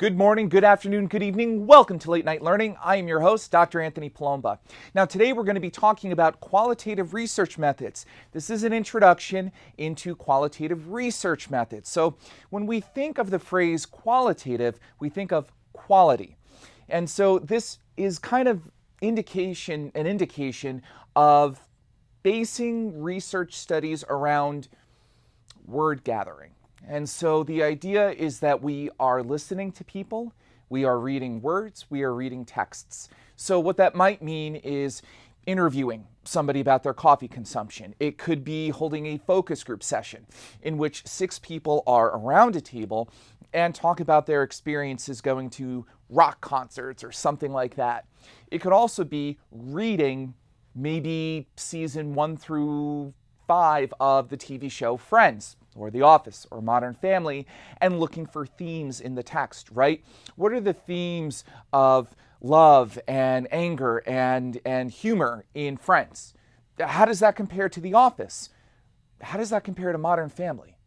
Good morning, good afternoon, good evening. Welcome to Late Night Learning. I am your host, Dr. Anthony Palomba. Now, today we're going to be talking about qualitative research methods. This is an introduction into qualitative research methods. So, when we think of the phrase qualitative, we think of quality. And so, this is kind of an indication of basing research studies around word gathering. And so the idea is that we are listening to people, we are reading words, we are reading texts. So what that might mean is interviewing somebody about their coffee consumption. It could be holding a focus group session in which 6 people are around a table and talk about their experiences going to rock concerts or something like that. It could also be reading maybe season 1 through 5 of the TV show Friends, or The Office, or Modern Family, and looking for themes in the text, right? What are the themes of love and anger and humor in Friends? How does that compare to The Office? How does that compare to Modern Family?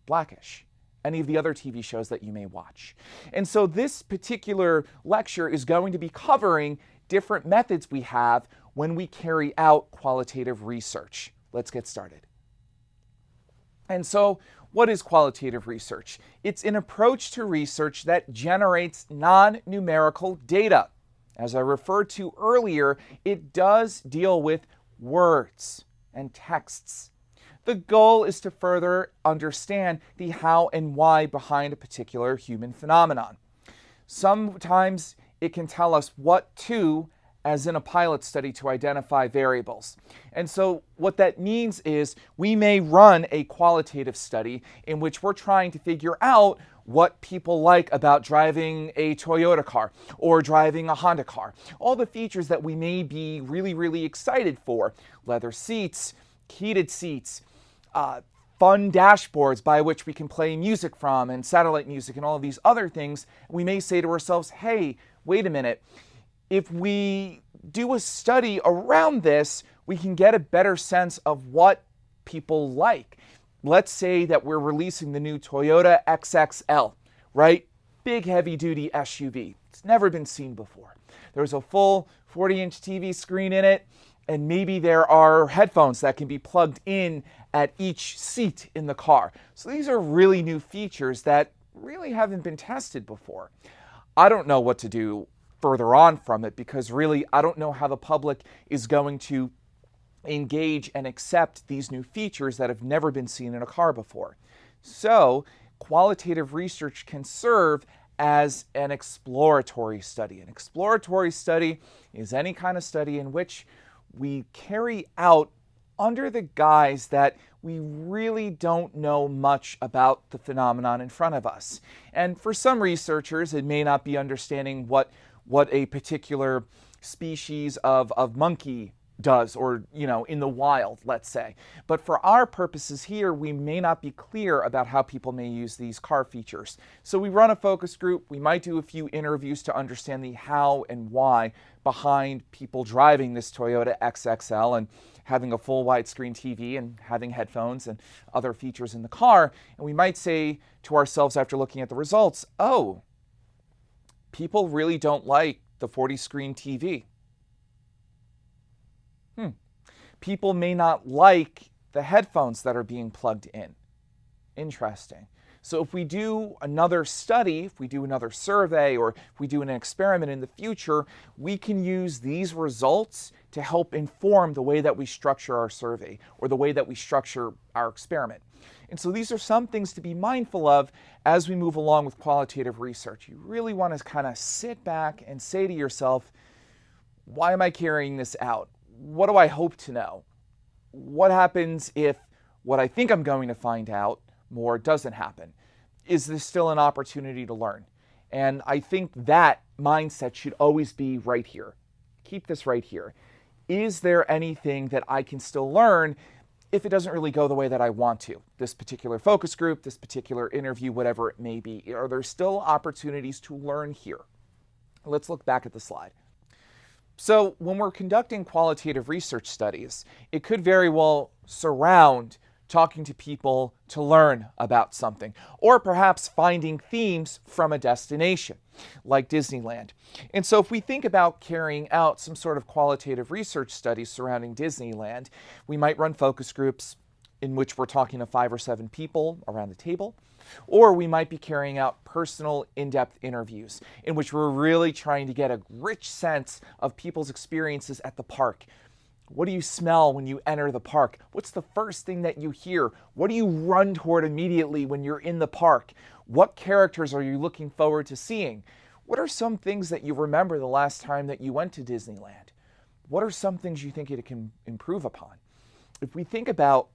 Blackish, any of the other TV shows that you may watch. And so this particular lecture is going to be covering different methods we have when we carry out qualitative research. Let's get started. And so, what is qualitative research? It's an approach to research that generates non-numerical data. As I referred to earlier, it does deal with words and texts. The goal is to further understand the how and why behind a particular human phenomenon. Sometimes it can tell us what to, as in a pilot study, to identify variables. And so what that means is we may run a qualitative study in which we're trying to figure out what people like about driving a Toyota car or driving a Honda car. All the features that we may be really excited for. Leather seats, heated seats, fun dashboards by which we can play music from and satellite music and all of these other things. We may say to ourselves, hey, wait a minute. If we do a study around this, we can get a better sense of what people like. Let's say that we're releasing the new Toyota XXL, right? Big heavy-duty SUV. It's never been seen before. There's a full 40-inch TV screen in it, and maybe there are headphones that can be plugged in at each seat in the car. So these are really new features that really haven't been tested before. I don't know what to do further on from it because really I don't know how the public is going to engage and accept these new features that have never been seen in a car before. So qualitative research can serve as an exploratory study. An exploratory study is any kind of study in which we carry out under the guise that we really don't know much about the phenomenon in front of us. And for some researchers, it may not be understanding what a particular species of monkey does, or, in the wild, let's say. But for our purposes here, we may not be clear about how people may use these car features. So we run a focus group. We might do a few interviews to understand the how and why behind people driving this Toyota XXL and having a full widescreen TV and having headphones and other features in the car. And we might say to ourselves after looking at the results, oh, people really don't like the 40-screen TV. People may not like the headphones that are being plugged in. Interesting. So if we do another study, if we do another survey, or if we do an experiment in the future, we can use these results to help inform the way that we structure our survey or the way that we structure our experiment. And so these are some things to be mindful of as we move along with qualitative research. You really want to kind of sit back and say to yourself, why am I carrying this out? What do I hope to know? What happens if what I think I'm going to find out more doesn't happen? Is this still an opportunity to learn? And I think that mindset should always be right here. Keep this right here. Is there anything that I can still learn if it doesn't really go the way that I want to? This particular focus group, this particular interview, whatever it may be. Are there still opportunities to learn here? Let's look back at the slide. So when we're conducting qualitative research studies, it could very well surround talking to people to learn about something, or perhaps finding themes from a destination like Disneyland. And so if we think about carrying out some sort of qualitative research studies surrounding Disneyland, we might run focus groups in which we're talking to 5 or 7 people around the table, or we might be carrying out personal in-depth interviews in which we're really trying to get a rich sense of people's experiences at the park. What do you smell when you enter the park? What's the first thing that you hear? What do you run toward immediately when you're in the park? What characters are you looking forward to seeing? What are some things that you remember the last time that you went to Disneyland? What are some things you think it can improve upon? If we think about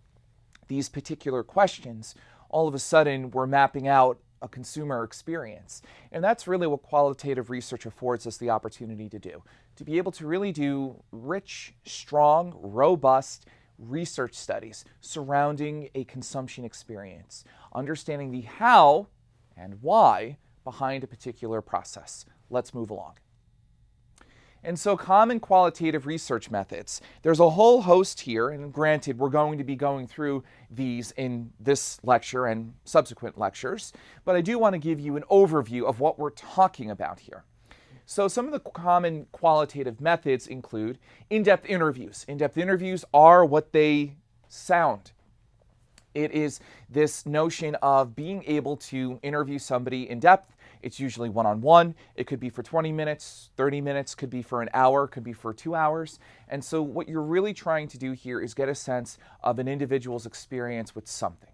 these particular questions, all of a sudden we're mapping out a consumer experience. And that's really what qualitative research affords us the opportunity to do, to be able to really do rich, strong, robust research studies surrounding a consumption experience, understanding the how and why behind a particular process. Let's move along. And so common qualitative research methods. There's a whole host here, and granted, we're going to be going through these in this lecture and subsequent lectures, but I do want to give you an overview of what we're talking about here. So some of the common qualitative methods include in-depth interviews. In-depth interviews are what they sound. It is this notion of being able to interview somebody in depth. It's usually one-on-one. It could be for 20 minutes, 30 minutes, could be for an hour, could be for 2 hours. And so what you're really trying to do here is get a sense of an individual's experience with something.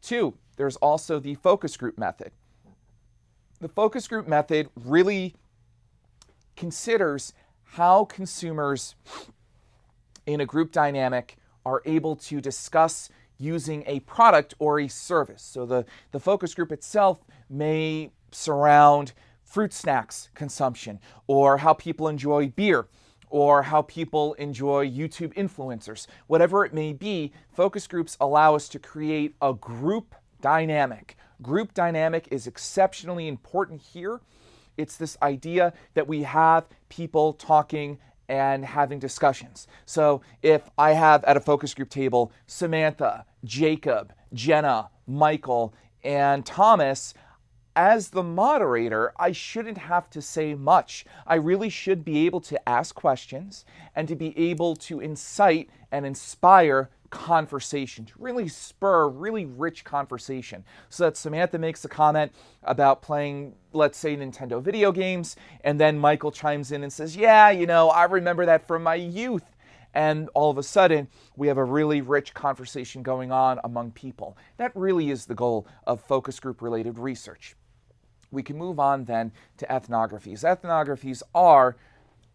2, there's also the focus group method. The focus group method really considers how consumers in a group dynamic are able to discuss using a product or a service. So the focus group itself may surround fruit snacks consumption, or how people enjoy beer, or how people enjoy YouTube influencers. Whatever it may be, focus groups allow us to create a group dynamic. Group dynamic is exceptionally important here. It's this idea that we have people talking and having discussions. So if I have at a focus group table Samantha, Jacob, Jenna, Michael, and Thomas, as the moderator, I shouldn't have to say much. I really should be able to ask questions and to be able to incite and inspire conversation, to really spur really rich conversation. So that Samantha makes a comment about playing, let's say, Nintendo video games, and then Michael chimes in and says, yeah, I remember that from my youth. And all of a sudden, we have a really rich conversation going on among people. That really is the goal of focus group related research. We can move on then to ethnographies. Ethnographies are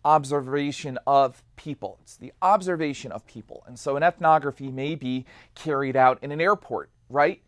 observation of people. It's the observation of people. And so an ethnography may be carried out in an airport, right?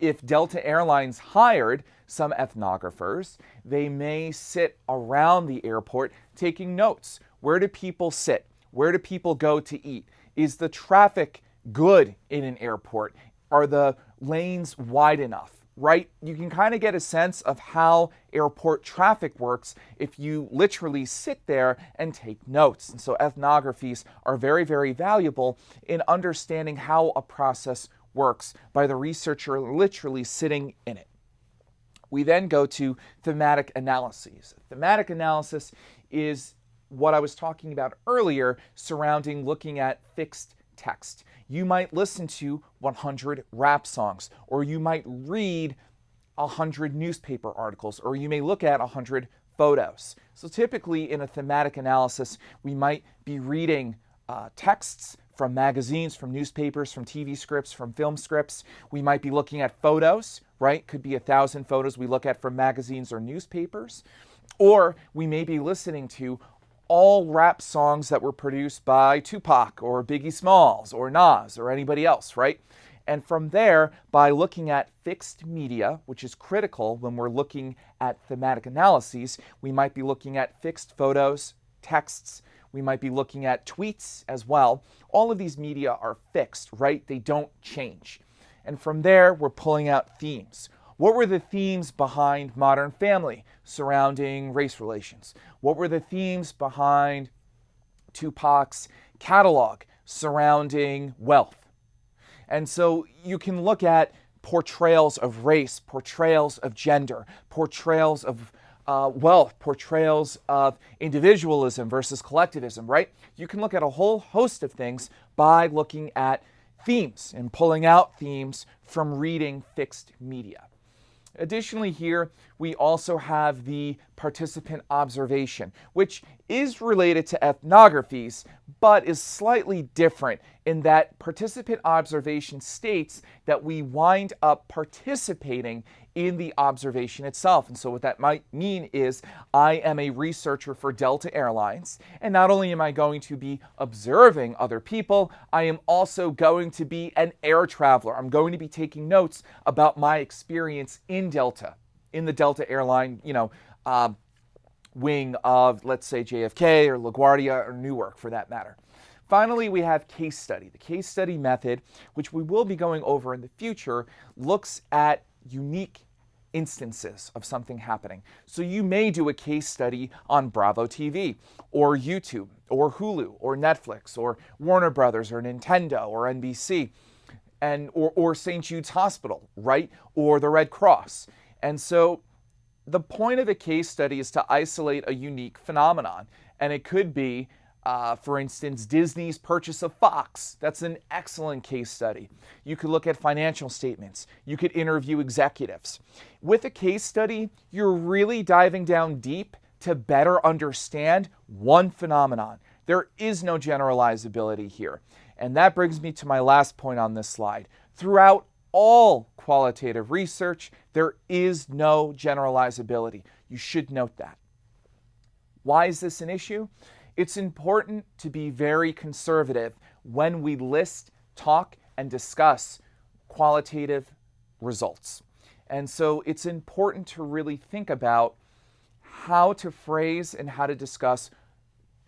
If Delta Airlines hired some ethnographers, they may sit around the airport taking notes. Where do people sit? Where do people go to eat? Is the traffic good in an airport? Are the lanes wide enough? Right? You can kind of get a sense of how airport traffic works if you literally sit there and take notes. And so ethnographies are very, very valuable in understanding how a process works by the researcher literally sitting in it. We then go to thematic analyses. Thematic analysis is what I was talking about earlier surrounding looking at fixed text. You might listen to 100 rap songs, or you might read 100 newspaper articles, or you may look at 100 photos. So typically in a thematic analysis, we might be reading texts from magazines, from newspapers, from TV scripts, from film scripts. We might be looking at photos, right? Could be 1,000 photos we look at from magazines or newspapers. Or we may be listening to all rap songs that were produced by Tupac or Biggie Smalls or Nas or anybody else, right? And from there, by looking at fixed media, which is critical when we're looking at thematic analyses, we might be looking at fixed photos, texts, we might be looking at tweets as well. All of these media are fixed, right? They don't change. And from there, we're pulling out themes. What were the themes behind Modern Family surrounding race relations? What were the themes behind Tupac's catalog surrounding wealth? And so you can look at portrayals of race, portrayals of gender, portrayals of wealth, portrayals of individualism versus collectivism, right? You can look at a whole host of things by looking at themes and pulling out themes from reading fixed media. Additionally, here we also have the participant observation, which is related to ethnographies, but is slightly different in that participant observation states that we wind up participating in the observation itself. And so what that might mean is I am a researcher for Delta Airlines, and not only am I going to be observing other people, I am also going to be an air traveler. I'm going to be taking notes about my experience in Delta, in the Delta airline, wing of, let's say, JFK or LaGuardia or Newark for that matter. Finally, we have case study. The case study method, which we will be going over in the future, looks at unique instances of something happening. So you may do a case study on Bravo TV or YouTube or Hulu or Netflix or Warner Brothers or Nintendo or NBC or St. Jude's Hospital, right? Or the Red Cross. And so the point of a case study is to isolate a unique phenomenon. And it could be, for instance, Disney's purchase of Fox. That's an excellent case study. You could look at financial statements. You could interview executives. With a case study, you're really diving down deep to better understand one phenomenon. There is no generalizability here. And that brings me to my last point on this slide. Throughout all qualitative research, there is no generalizability. You should note that. Why is this an issue? It's important to be very conservative when we list, talk, and discuss qualitative results. And so it's important to really think about how to phrase and how to discuss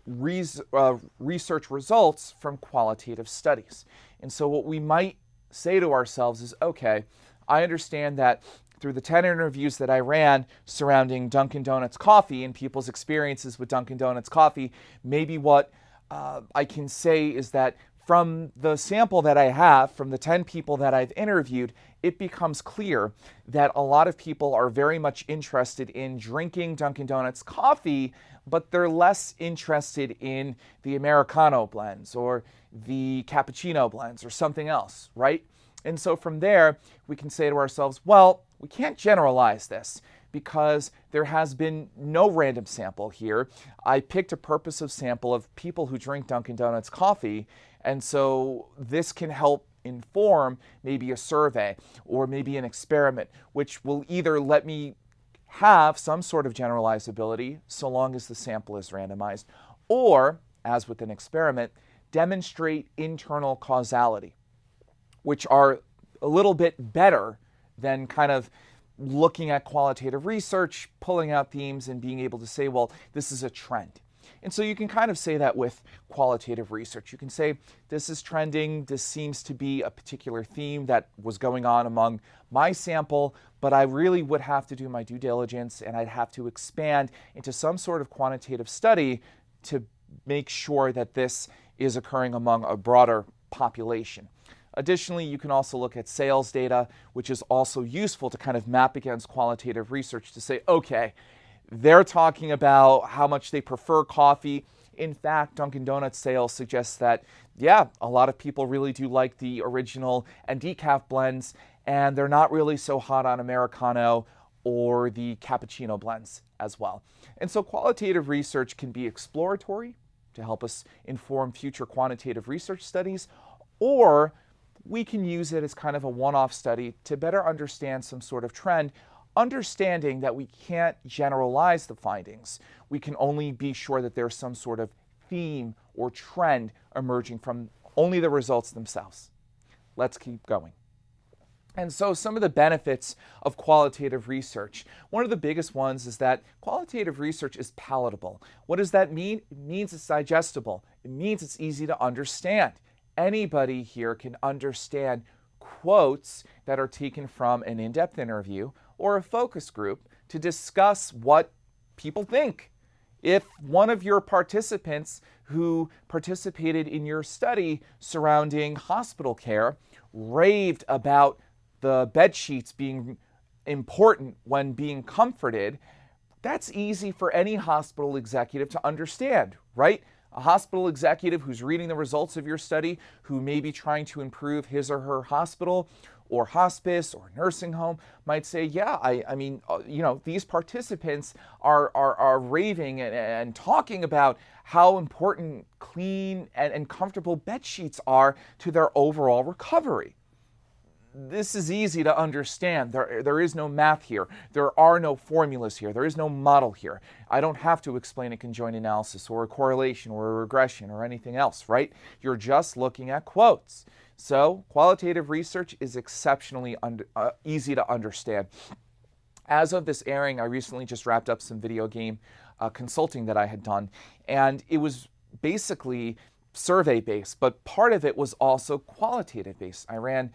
research results from qualitative studies. And so what we might say to ourselves is, okay, I understand that through the 10 interviews that I ran surrounding Dunkin' Donuts coffee and people's experiences with Dunkin' Donuts coffee, maybe what I can say is that from the sample that I have, from the 10 people that I've interviewed, it becomes clear that a lot of people are very much interested in drinking Dunkin' Donuts coffee, but they're less interested in the Americano blends or the cappuccino blends or something else, right? And so from there, we can say to ourselves, well, we can't generalize this because there has been no random sample here. I picked a purposive sample of people who drink Dunkin' Donuts coffee, and so this can help inform maybe a survey or maybe an experiment, which will either let me have some sort of generalizability so long as the sample is randomized, or, as with an experiment, demonstrate internal causality, which are a little bit better than kind of looking at qualitative research, pulling out themes, and being able to say, well, this is a trend. And so you can kind of say that with qualitative research. You can say, this is trending, this seems to be a particular theme that was going on among my sample, but I really would have to do my due diligence and I'd have to expand into some sort of quantitative study to make sure that this is occurring among a broader population. Additionally, you can also look at sales data, which is also useful to kind of map against qualitative research to say, okay, they're talking about how much they prefer coffee. In fact, Dunkin' Donuts sales suggests that, yeah, a lot of people really do like the original and decaf blends, and they're not really so hot on Americano or the cappuccino blends as well. And so qualitative research can be exploratory to help us inform future quantitative research studies, or we can use it as kind of a one-off study to better understand some sort of trend, understanding that we can't generalize the findings. We can only be sure that there's some sort of theme or trend emerging from only the results themselves. Let's keep going. And so some of the benefits of qualitative research. One of the biggest ones is that qualitative research is palatable. What does that mean? It means it's digestible. It means it's easy to understand. Anybody here can understand quotes that are taken from an in-depth interview or a focus group to discuss what people think If one of your participants who participated in your study surrounding hospital care raved about the bed sheets being important when being comforted, that's easy for any hospital executive to understand, right? A hospital executive who's reading the results of your study, who may be trying to improve his or her hospital or hospice or nursing home, might say, yeah, I mean, these participants are raving and talking about how important clean and comfortable bed sheets are to their overall recovery. This is easy to understand. There is no math here. There are no formulas here. There is no model here. I don't have to explain a conjoint analysis or a correlation or a regression or anything else, right? You're just looking at quotes. So qualitative research is exceptionally easy to understand. As of this airing, I recently just wrapped up some video game consulting that I had done, and it was basically survey-based, but part of it was also qualitative-based. I ran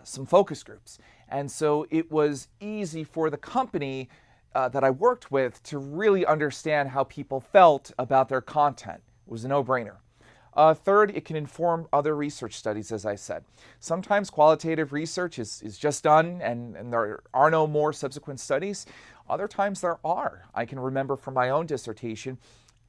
some focus groups. And so it was easy for the company that I worked with to really understand how people felt about their content. It was a no-brainer. Third, it can inform other research studies, as I said. Sometimes qualitative research is just done and there are no more subsequent studies. Other times there are. I can remember from my own dissertation,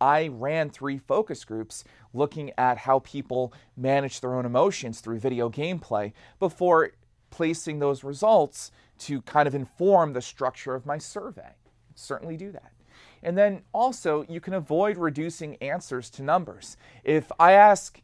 I ran 3 focus groups looking at how people manage their own emotions through video gameplay before placing those results to kind of inform the structure of my survey. Certainly do that. And then also, you can avoid reducing answers to numbers. If I ask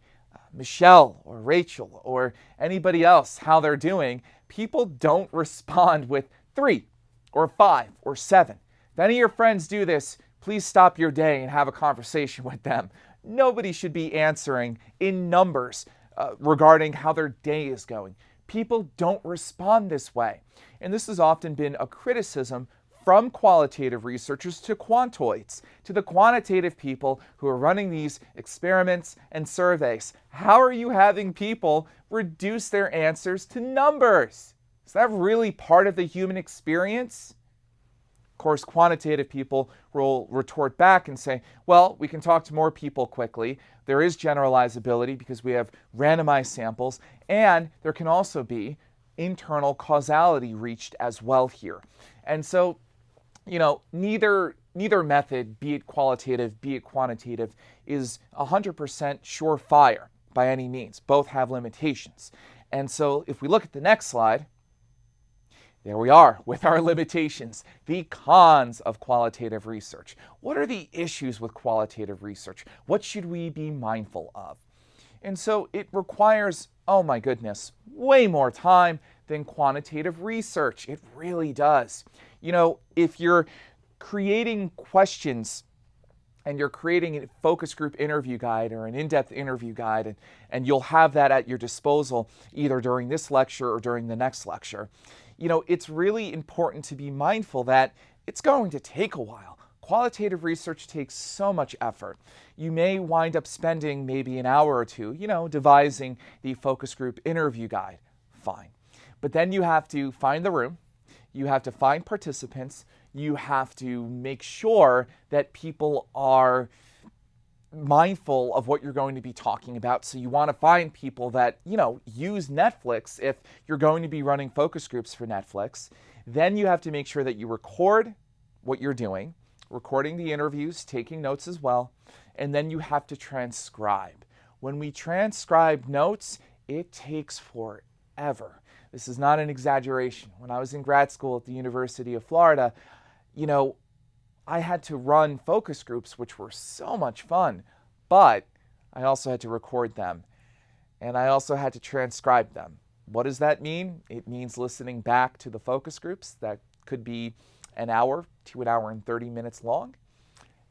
Michelle or Rachel or anybody else how they're doing, people don't respond with 3 or 5 or 7. If any of your friends do this, please stop your day and have a conversation with them. Nobody should be answering in numbers regarding how their day is going. People don't respond this way. And this has often been a criticism from qualitative researchers to quantoids, to the quantitative people who are running these experiments and surveys. How are you having people reduce their answers to numbers? Is that really part of the human experience? Of course, quantitative people will retort back and say, well, we can talk to more people quickly. There is generalizability because we have randomized samples, and there can also be internal causality reached as well here. And so, neither method, be it qualitative, be it quantitative, is 100% surefire by any means. Both have limitations. And so if we look at the next slide, there we are with our limitations, the cons of qualitative research. What are the issues with qualitative research? What should we be mindful of? And so it requires, oh my goodness, way more time than quantitative research. It really does. If you're creating questions and you're creating a focus group interview guide or an in-depth interview guide, and you'll have that at your disposal either during this lecture or during the next lecture, it's really important to be mindful that it's going to take a while. Qualitative research takes so much effort. You may wind up spending maybe an hour or two, devising the focus group interview guide. Fine. But then you have to find the room, you have to find participants, you have to make sure that people are mindful of what you're going to be talking about. So you want to find people that, use Netflix if you're going to be running focus groups for Netflix. Then you have to make sure that you record what you're doing, recording the interviews, taking notes as well, and then you have to transcribe. When we transcribe notes, it takes forever. This is not an exaggeration. When I was in grad school at the University of Florida, I had to run focus groups, which were so much fun, but I also had to record them, and I also had to transcribe them. What does that mean? It means listening back to the focus groups that could be an hour to an hour and 30 minutes long,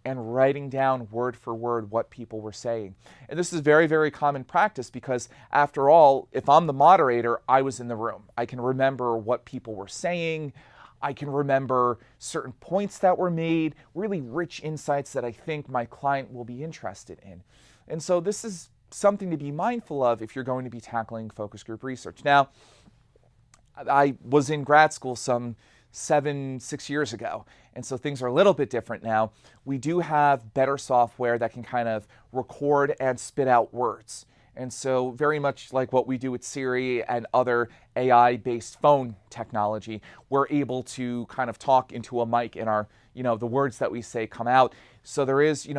and writing down word for word what people were saying. And this is very, very common practice because, after all, if I'm the moderator, I was in the room. I can remember what people were saying. I can remember certain points that were made, really rich insights that I think my client will be interested in. And so this is something to be mindful of if you're going to be tackling focus group research. Now, I was in grad school some 6 years ago. And so things are a little bit different now. We do have better software that can kind of record and spit out words. And so very much like what we do with Siri and other AI-based phone technology, we're able to kind of talk into a mic and our, the words that we say come out. So there is,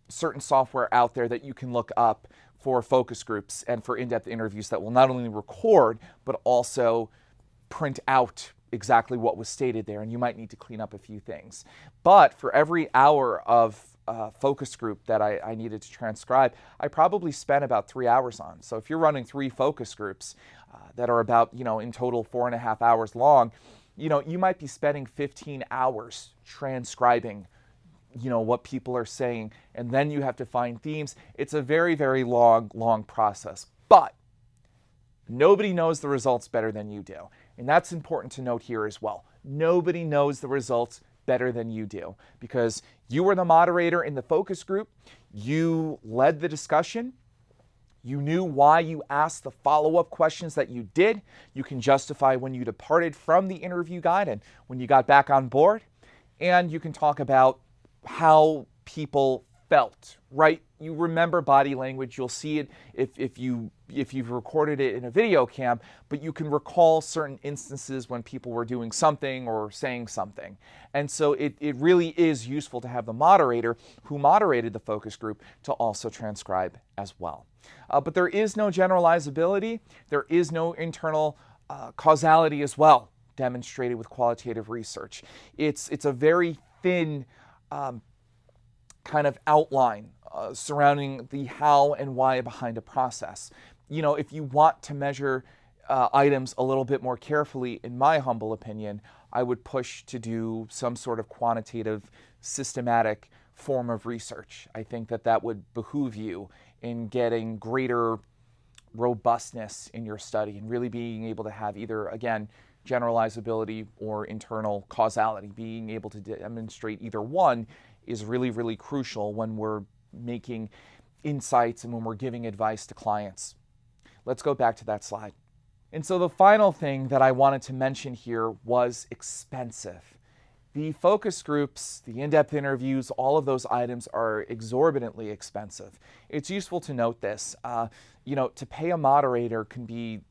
certain software out there that you can look up for focus groups and for in-depth interviews that will not only record, but also print out exactly what was stated there. And you might need to clean up a few things. But for every hour of focus group that I needed to transcribe, I probably spent about 3 hours on. So if you're running 3 focus groups that are about, in total 4.5 hours long, you might be spending 15 hours transcribing, what people are saying, and then you have to find themes. It's a very, very long process. But nobody knows the results better than you do. And that's important to note here as well. Nobody knows the results better than you do, because you were the moderator in the focus group, you led the discussion, you knew why you asked the follow-up questions that you did, you can justify when you departed from the interview guide and when you got back on board, and you can talk about how people felt, right? You remember body language, you'll see it if you've recorded it in a video cam, but you can recall certain instances when people were doing something or saying something. And so it really is useful to have the moderator who moderated the focus group to also transcribe as well. But there is no generalizability, there is no internal causality as well demonstrated with qualitative research. It's a very thin kind of outline surrounding the how and why behind a process. If you want to measure items a little bit more carefully, in my humble opinion, I would push to do some sort of quantitative, systematic form of research. I think that would behoove you in getting greater robustness in your study and really being able to have either, again, generalizability or internal causality. Being able to demonstrate either one is really, really crucial when we're making insights and when we're giving advice to clients. Let's go back to that slide. And so the final thing that I wanted to mention here was expensive. The focus groups, the in-depth interviews, all of those items are exorbitantly expensive. It's useful to note this. To pay a moderator can be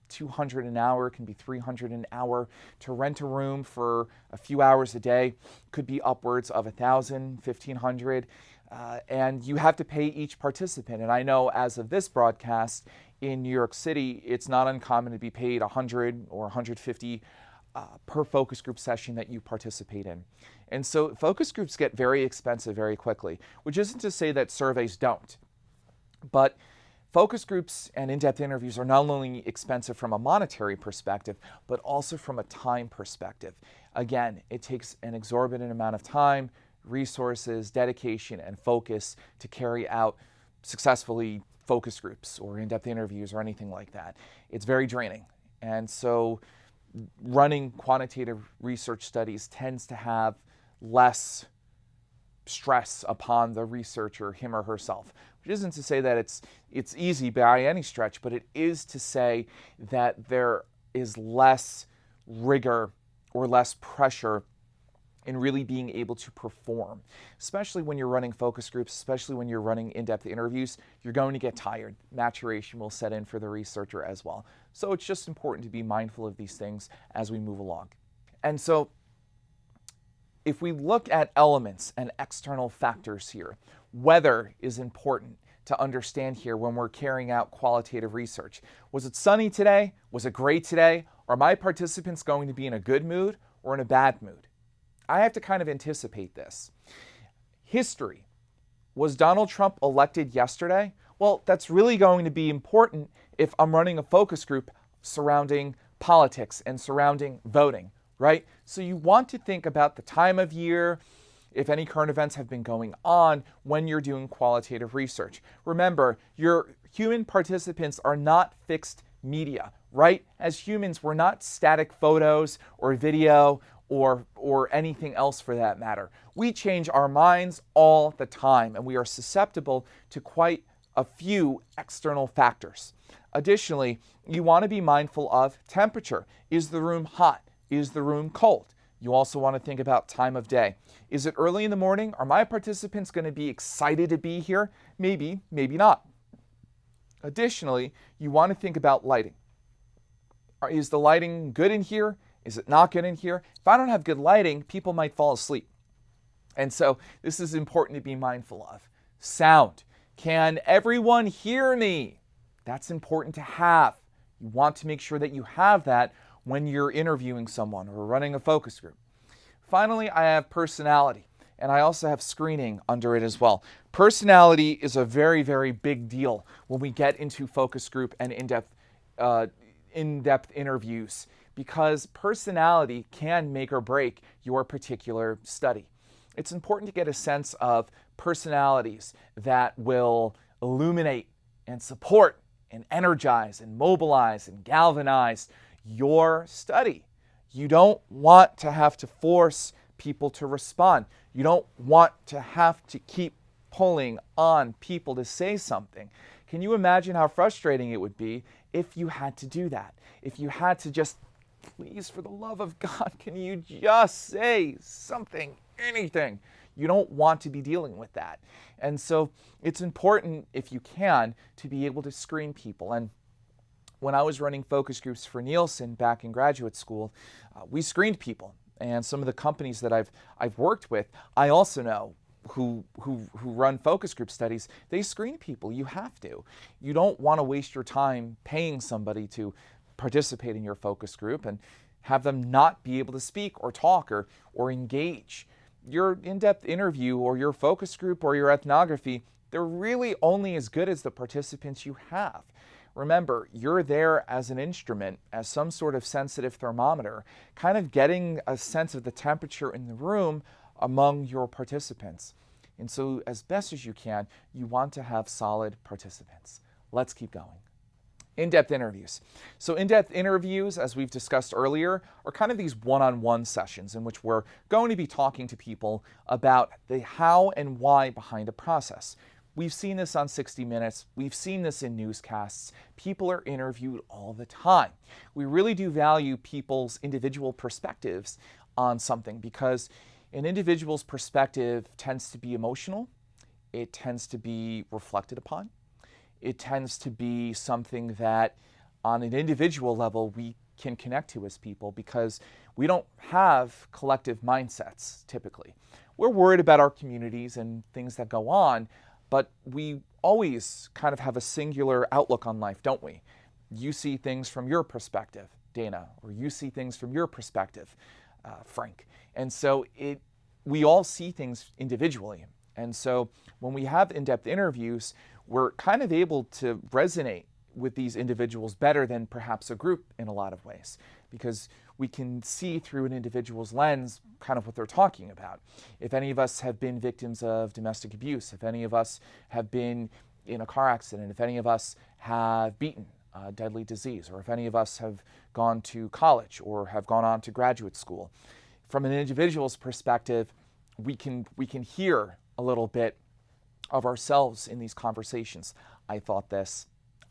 $200 an hour, can be $300 an hour. To rent a room for a few hours a day could be upwards of $1,000, $1,500. And you have to pay each participant. And I know as of this broadcast in New York City, it's not uncommon to be paid $100 or $150 per focus group session that you participate in. And so focus groups get very expensive very quickly, which isn't to say that surveys don't. But focus groups and in-depth interviews are not only expensive from a monetary perspective, but also from a time perspective. Again, it takes an exorbitant amount of time, resources, dedication, and focus to carry out successfully focus groups or in-depth interviews or anything like that. It's very draining. And so running quantitative research studies tends to have less stress upon the researcher, him or herself, which isn't to say that it's easy by any stretch, but it is to say that there is less rigor or less pressure in really being able to perform. Especially when you're running focus groups, especially when you're running in-depth interviews, you're going to get tired. Maturation will set in for the researcher as well. So it's just important to be mindful of these things as we move along. And so if we look at elements and external factors here, weather is important to understand here when we're carrying out qualitative research. Was it sunny today? Was it great today? Are my participants going to be in a good mood or in a bad mood? I have to kind of anticipate this. History. Was Donald Trump elected yesterday? Well, that's really going to be important if I'm running a focus group surrounding politics and surrounding voting, right? So you want to think about the time of year, if any current events have been going on when you're doing qualitative research. Remember, your human participants are not fixed media, right? As humans, we're not static photos or video or anything else for that matter. We change our minds all the time, and we are susceptible to quite a few external factors. Additionally, you want to be mindful of temperature. Is the room hot? Is the room cold? You also want to think about time of day. Is it early in the morning? Are my participants going to be excited to be here? Maybe, maybe not. Additionally, you want to think about lighting. Is the lighting good in here? Is it not good in here? If I don't have good lighting, people might fall asleep. And so this is important to be mindful of. Sound. Can everyone hear me? That's important to have. You want to make sure that you have that when you're interviewing someone or running a focus group. Finally, I have personality, and I also have screening under it as well. Personality is a very, very big deal when we get into focus group and in-depth interviews, because personality can make or break your particular study. It's important to get a sense of personalities that will illuminate and support and energize and mobilize and galvanize your study. You don't want to have to force people to respond. You don't want to have to keep pulling on people to say something. Can you imagine how frustrating it would be if you had to do that? If you had to just, please, for the love of God, can you just say something, anything? You don't want to be dealing with that. And so it's important, if you can, to be able to screen people. And when I was running focus groups for Nielsen back in graduate school, we screened people. And some of the companies that I've worked with, I also know who run focus group studies, they screen people. You have to. You don't want to waste your time paying somebody to participate in your focus group and have them not be able to speak or talk or engage. Your in-depth interview or your focus group or your ethnography, they're really only as good as the participants you have. Remember, you're there as an instrument, as some sort of sensitive thermometer, kind of getting a sense of the temperature in the room among your participants. And so as best as you can, you want to have solid participants. Let's keep going. In-depth interviews. So in-depth interviews, as we've discussed earlier, are kind of these one-on-one sessions in which we're going to be talking to people about the how and why behind a process. We've seen this on 60 Minutes. We've seen this in newscasts. People are interviewed all the time. We really do value people's individual perspectives on something because an individual's perspective tends to be emotional. It tends to be reflected upon. It tends to be something that on an individual level we can connect to as people because we don't have collective mindsets typically. We're worried about our communities and things that go on, but we always kind of have a singular outlook on life, don't we? You see things from your perspective, Dana, or you see things from your perspective, Frank. And so we all see things individually. And so when we have in-depth interviews, we're kind of able to resonate with these individuals better than perhaps a group in a lot of ways, because we can see through an individual's lens kind of what they're talking about. If any of us have been victims of domestic abuse, if any of us have been in a car accident, if any of us have beaten a deadly disease, or if any of us have gone to college or have gone on to graduate school, from an individual's perspective, we can hear a little bit of ourselves in these conversations. I thought this,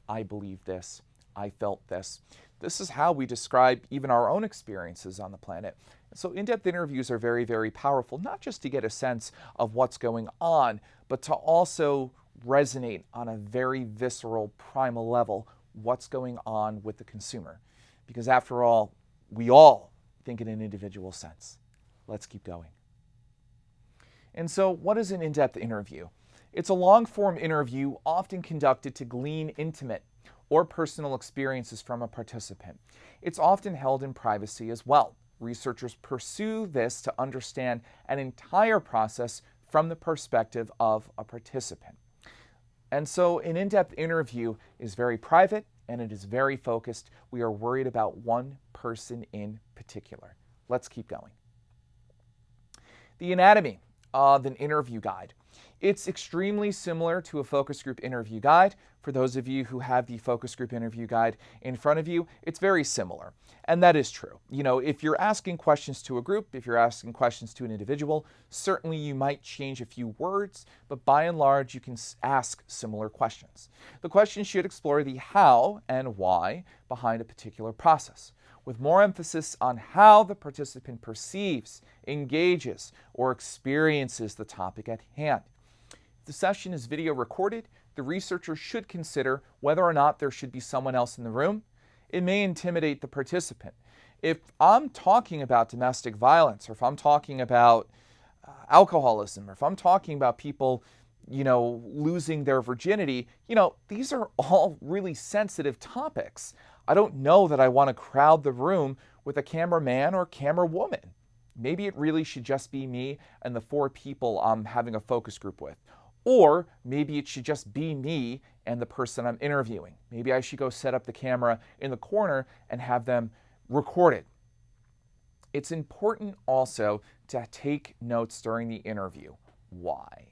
I believed this, I felt this. This is how we describe even our own experiences on the planet. So in-depth interviews are very, very powerful, not just to get a sense of what's going on, but to also resonate on a very visceral, primal level what's going on with the consumer. Because after all, we all think in an individual sense. Let's keep going. And so what is an in-depth interview? It's a long-form interview often conducted to glean intimate or personal experiences from a participant. It's often held in privacy as well. Researchers pursue this to understand an entire process from the perspective of a participant. And so an in-depth interview is very private and it is very focused. We are worried about one person in particular. Let's keep going. The anatomy of an interview guide. It's extremely similar to a focus group interview guide. For those of you who have the focus group interview guide in front of you, it's very similar. And that is true. You know, if you're asking questions to a group, if you're asking questions to an individual, certainly you might change a few words, but by and large, you can ask similar questions. The questions should explore the how and why behind a particular process. with more emphasis on how the participant perceives, engages, or experiences the topic at hand. If the session is video recorded, the researcher should consider whether or not there should be someone else in the room. It may intimidate the participant. If I'm talking about domestic violence, or if I'm talking about alcoholism, or if I'm talking about people, losing their virginity, these are all really sensitive topics. I don't know that I want to crowd the room with a cameraman or camerawoman. Maybe it really should just be me and the 4 people I'm having a focus group with. Or maybe it should just be me and the person I'm interviewing. Maybe I should go set up the camera in the corner and have them record it. It's important also to take notes during the interview. Why?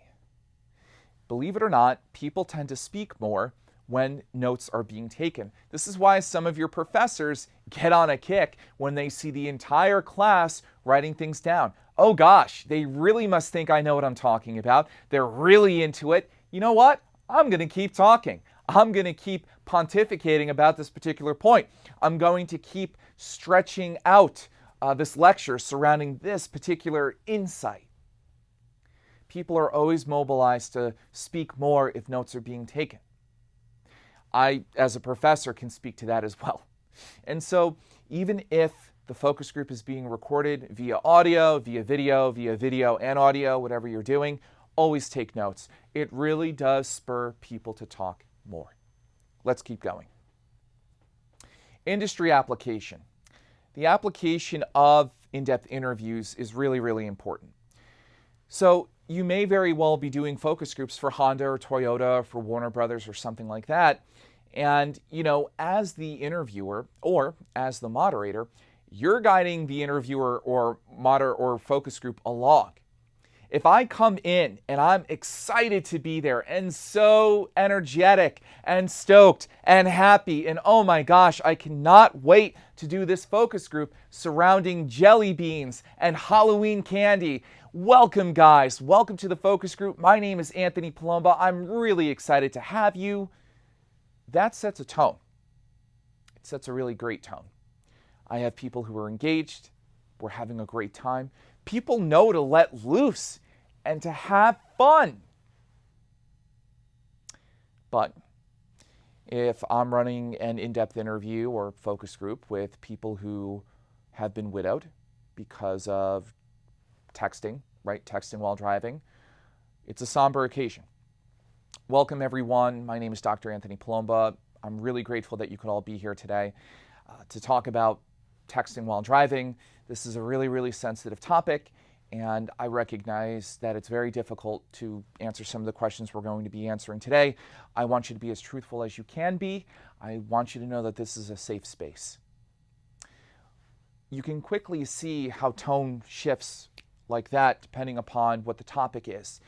Believe it or not, people tend to speak more when notes are being taken. This is why some of your professors get on a kick when they see the entire class writing things down. Oh gosh, they really must think I know what I'm talking about. They're really into it. You know what? I'm going to keep talking. I'm going to keep pontificating about this particular point. I'm going to keep stretching out this lecture surrounding this particular insight. People are always mobilized to speak more if notes are being taken. I, as a professor, can speak to that as well. And so even if the focus group is being recorded via audio, via video and audio, whatever you're doing, always take notes. It really does spur people to talk more. Let's keep going. Industry application. The application of in-depth interviews is really, really important. So you may very well be doing focus groups for Honda or Toyota, for Warner Brothers or something like that. And, as the interviewer or as the moderator, you're guiding the interviewer or focus group along. If I come in and I'm excited to be there and so energetic and stoked and happy and oh my gosh, I cannot wait to do this focus group surrounding jelly beans and Halloween candy. Welcome guys, welcome to the focus group. My name is Anthony Palomba. I'm really excited to have you. That sets a tone. It sets a really great tone. I have people who are engaged. We're having a great time. People know to let loose and to have fun. But if I'm running an in-depth interview or focus group with people who have been widowed because of texting, right? Texting while driving, it's a somber occasion. Welcome everyone. My name is Dr. Anthony Palomba. I'm really grateful that you could all be here today to talk about texting while driving. This is a really, really sensitive topic, and I recognize that it's very difficult to answer some of the questions we're going to be answering today. I want you to be as truthful as you can be. I want you to know that this is a safe space. You can quickly see how tone shifts like that depending upon what the topic is.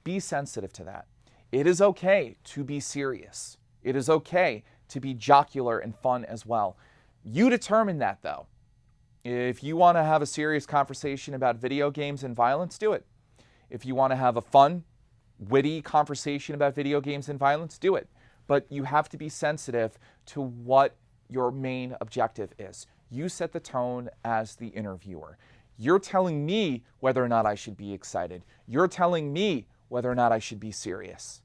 Be sensitive to that. It is okay to be serious. It is okay to be jocular and fun as well. You determine that though. If you want to have a serious conversation about video games and violence, do it. If you want to have a fun, witty conversation about video games and violence, do it. But you have to be sensitive to what your main objective is. You set the tone as the interviewer. You're telling me whether or not I should be excited. You're telling me whether or not I should be serious.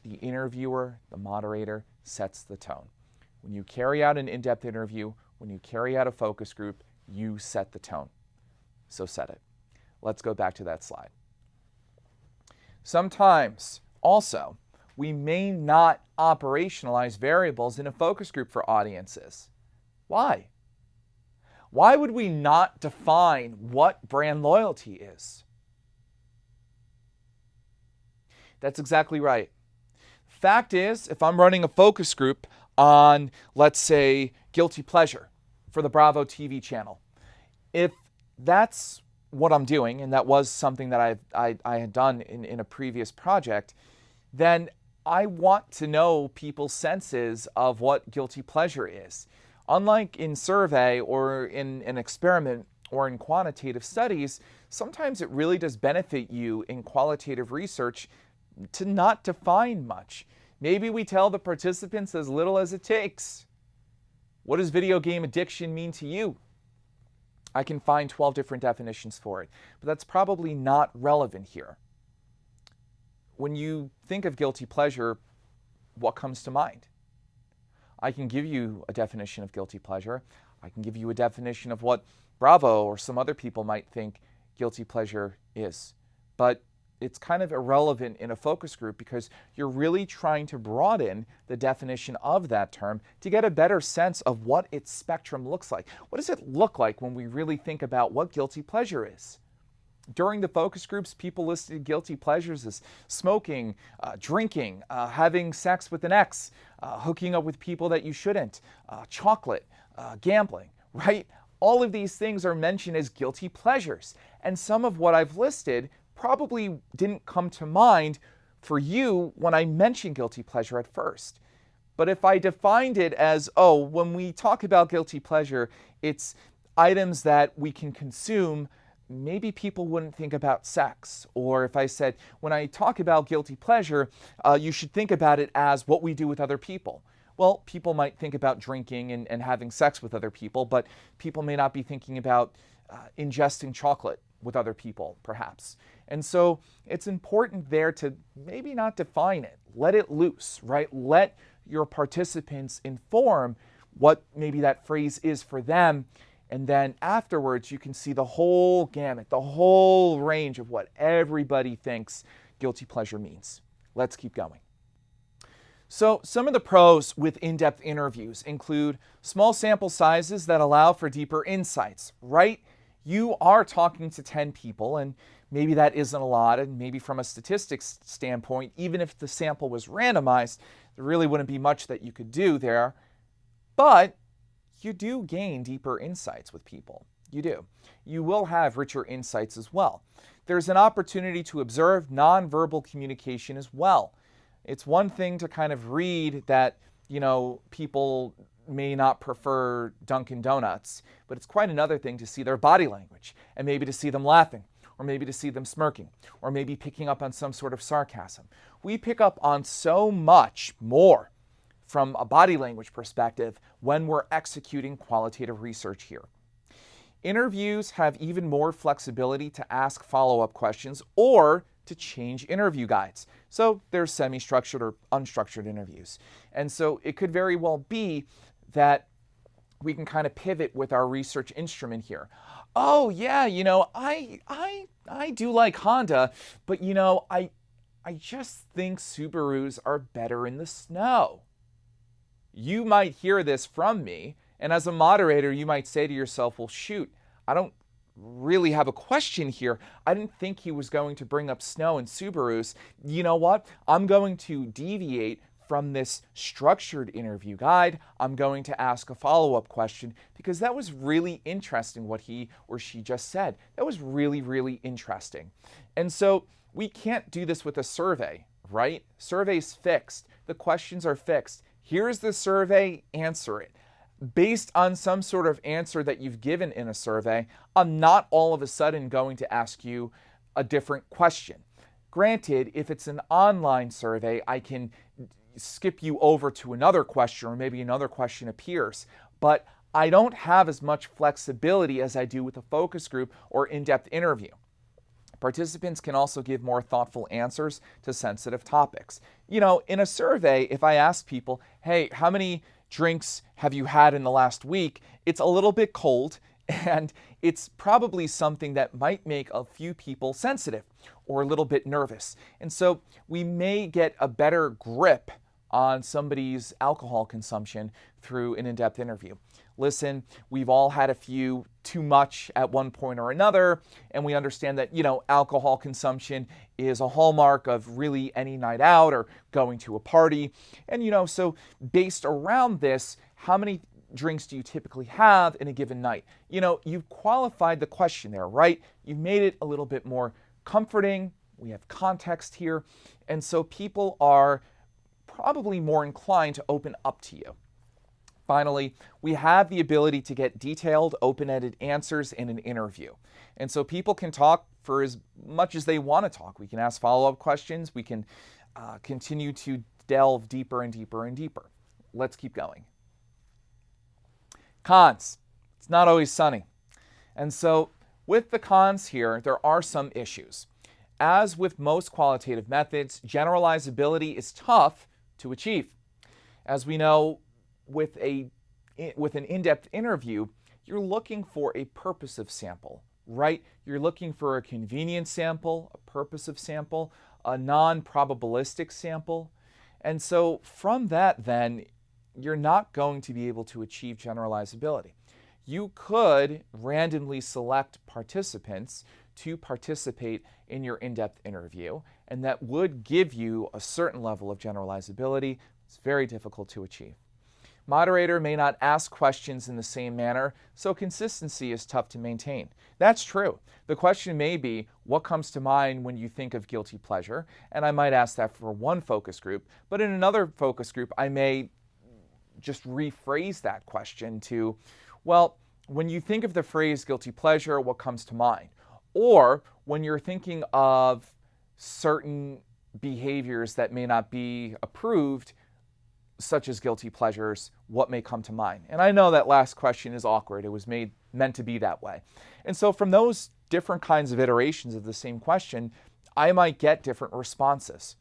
The interviewer, the moderator, sets the tone. When you carry out an in-depth interview, when you carry out a focus group, you set the tone. So set it. Let's go back to that slide. Sometimes, also, we may not operationalize variables in a focus group for audiences. Why? Why would we not define what brand loyalty is? That's exactly right. Fact is, if I'm running a focus group on, let's say, guilty pleasure for the Bravo TV channel, if that's what I'm doing, and that was something that I had done in a previous project, then I want to know people's senses of what guilty pleasure is. Unlike in survey or in an experiment or in quantitative studies, sometimes it really does benefit you in qualitative research to not define much. Maybe we tell the participants as little as it takes. What does video game addiction mean to you? I can find 12 different definitions for it, but that's probably not relevant here. When you think of guilty pleasure, what comes to mind? I can give you a definition of guilty pleasure. I can give you a definition of what Bravo or some other people might think guilty pleasure is. But it's kind of irrelevant in a focus group because you're really trying to broaden the definition of that term to get a better sense of what its spectrum looks like. What does it look like when we really think about what guilty pleasure is? During the focus groups, people listed guilty pleasures as smoking, drinking, having sex with an ex, hooking up with people that you shouldn't, chocolate, gambling, right? All of these things are mentioned as guilty pleasures. And some of what I've listed probably didn't come to mind for you when I mentioned guilty pleasure at first. But if I defined it as, oh, when we talk about guilty pleasure, it's items that we can consume, maybe people wouldn't think about sex. Or if I said, when I talk about guilty pleasure, you should think about it as what we do with other people. Well, people might think about drinking and having sex with other people, but people may not be thinking about ingesting chocolate with other people, perhaps. And so it's important there to maybe not define it. Let it loose, right? Let your participants inform what maybe that phrase is for them. And then afterwards, you can see the whole gamut, the whole range of what everybody thinks guilty pleasure means. Let's keep going. So some of the pros with in-depth interviews include small sample sizes that allow for deeper insights, right? You are talking to 10 people, and maybe that isn't a lot, and maybe from a statistics standpoint, even if the sample was randomized, there really wouldn't be much that you could do there. But you do gain deeper insights with people. You do. You will have richer insights as well. There's an opportunity to observe nonverbal communication as well. It's one thing to kind of read that, people may not prefer Dunkin' Donuts, but it's quite another thing to see their body language and maybe to see them laughing or maybe to see them smirking or maybe picking up on some sort of sarcasm. We pick up on so much more from a body language perspective when we're executing qualitative research here. Interviews have even more flexibility to ask follow-up questions or to change interview guides. So there's semi-structured or unstructured interviews. And so it could very well be that we can kind of pivot with our research instrument here. Oh yeah, I do like Honda, but I just think Subarus are better in the snow. You might hear this from me, and as a moderator, you might say to yourself, well, shoot, I don't really have a question here. I didn't think he was going to bring up snow and Subarus. You know what? I'm going to deviate from this structured interview guide. I'm going to ask a follow-up question because that was really interesting what he or she just said. That was really, really interesting. And so we can't do this with a survey, right? Survey's fixed. The questions are fixed. Here's the survey, answer it. Based on some sort of answer that you've given in a survey, I'm not all of a sudden going to ask you a different question. Granted, if it's an online survey, I can skip you over to another question or maybe another question appears, but I don't have as much flexibility as I do with a focus group or in-depth interview. Participants can also give more thoughtful answers to sensitive topics. In a survey, if I ask people, hey, how many drinks have you had in the last week? It's a little bit cold, and it's probably something that might make a few people sensitive or a little bit nervous. And so we may get a better grip on somebody's alcohol consumption through an in-depth interview. Listen, we've all had a few too much at one point or another, and we understand that, alcohol consumption is a hallmark of really any night out or going to a party. And, so based around this, how many drinks do you typically have in a given night? You've qualified the question there, right? You've made it a little bit more comforting. We have context here. And so people are probably more inclined to open up to you. Finally, we have the ability to get detailed, open-ended answers in an interview. And so people can talk for as much as they want to talk. We can ask follow-up questions. We can continue to delve deeper and deeper and deeper. Let's keep going. Cons. It's not always sunny. And so with the cons here, there are some issues. As with most qualitative methods, generalizability is tough to achieve. As we know, with an in-depth interview, you're looking for a purposive sample, right? You're looking for a convenient sample, a purposive sample, a non-probabilistic sample. And so from that, then, you're not going to be able to achieve generalizability. You could randomly select participants to participate in your in-depth interview, and that would give you a certain level of generalizability. It's very difficult to achieve. Moderator may not ask questions in the same manner, so consistency is tough to maintain. That's true. The question may be, what comes to mind when you think of guilty pleasure? And I might ask that for one focus group, but in another focus group, I may just rephrase that question to, well, when you think of the phrase guilty pleasure, what comes to mind? Or when you're thinking of certain behaviors that may not be approved, such as guilty pleasures, what may come to mind? And I know that last question is awkward. It was meant to be that way. And so from those different kinds of iterations of the same question, I might get different responses.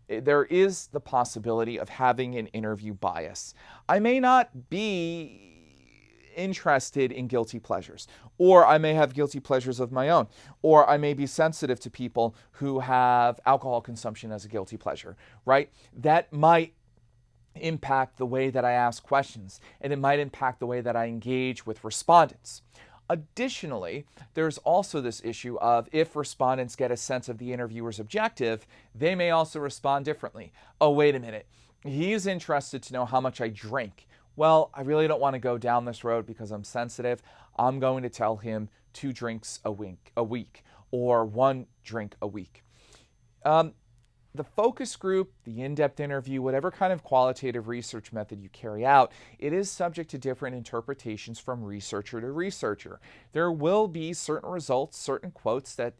There is the possibility of having an interview bias. I may not be interested in guilty pleasures, or I may have guilty pleasures of my own, or I may be sensitive to people who have alcohol consumption as a guilty pleasure, right? That might impact the way that I ask questions, and it might impact the way that I engage with respondents. Additionally, there's also this issue of if respondents get a sense of the interviewer's objective, they may also respond differently. Oh, wait a minute. He's interested to know how much I drink. Well, I really don't want to go down this road because I'm sensitive. I'm going to tell him 2 drinks a week, or 1 drink a week. The focus group, the in-depth interview, whatever kind of qualitative research method you carry out, it is subject to different interpretations from researcher to researcher. There will be certain results, certain quotes that,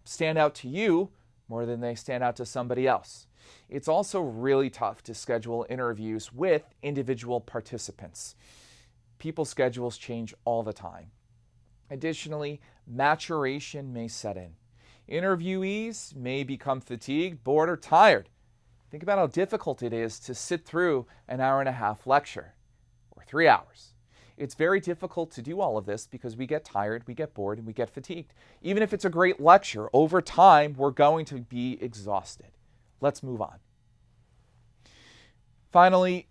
stand out to you more than they stand out to somebody else. It's also really tough to schedule interviews with individual participants. People's schedules change all the time. Additionally, maturation may set in. Interviewees may become fatigued, bored, or tired. Think about how difficult it is to sit through an 1.5-hour lecture, or 3 hours. It's very difficult to do all of this because we get tired, we get bored, and we get fatigued. Even if it's a great lecture, over time, we're going to be exhausted. Let's move on. Finally,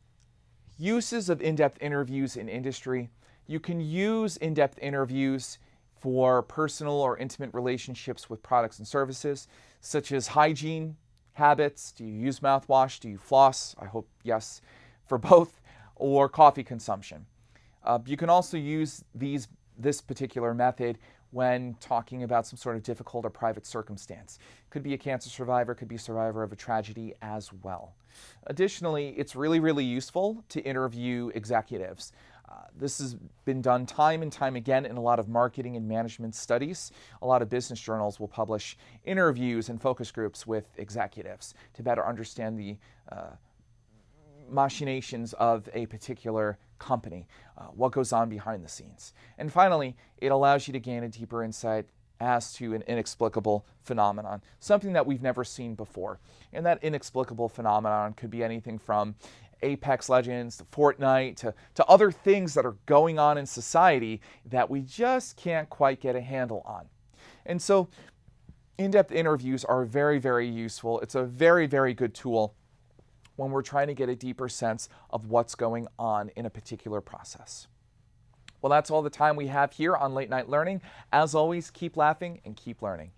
uses of in-depth interviews in industry. You can use in-depth interviews for personal or intimate relationships with products and services, such as hygiene habits. Do you use mouthwash? Do you floss? I hope yes for both. Or coffee consumption. You can also use this particular method when talking about some sort of difficult or private circumstance. Could be a cancer survivor, could be a survivor of a tragedy as well. Additionally, it's really, really useful to interview executives. This has been done time and time again in a lot of marketing and management studies. A lot of business journals will publish interviews and focus groups with executives to better understand the machinations of a particular company, what goes on behind the scenes. And finally, it allows you to gain a deeper insight as to an inexplicable phenomenon, something that we've never seen before. And that inexplicable phenomenon could be anything from Apex Legends to Fortnite to other things that are going on in society that we just can't quite get a handle on. And so in-depth interviews are very, very useful. It's a very, very good tool when we're trying to get a deeper sense of what's going on in a particular process. Well, that's all the time we have here on Late Night Learning. As always, keep laughing and keep learning.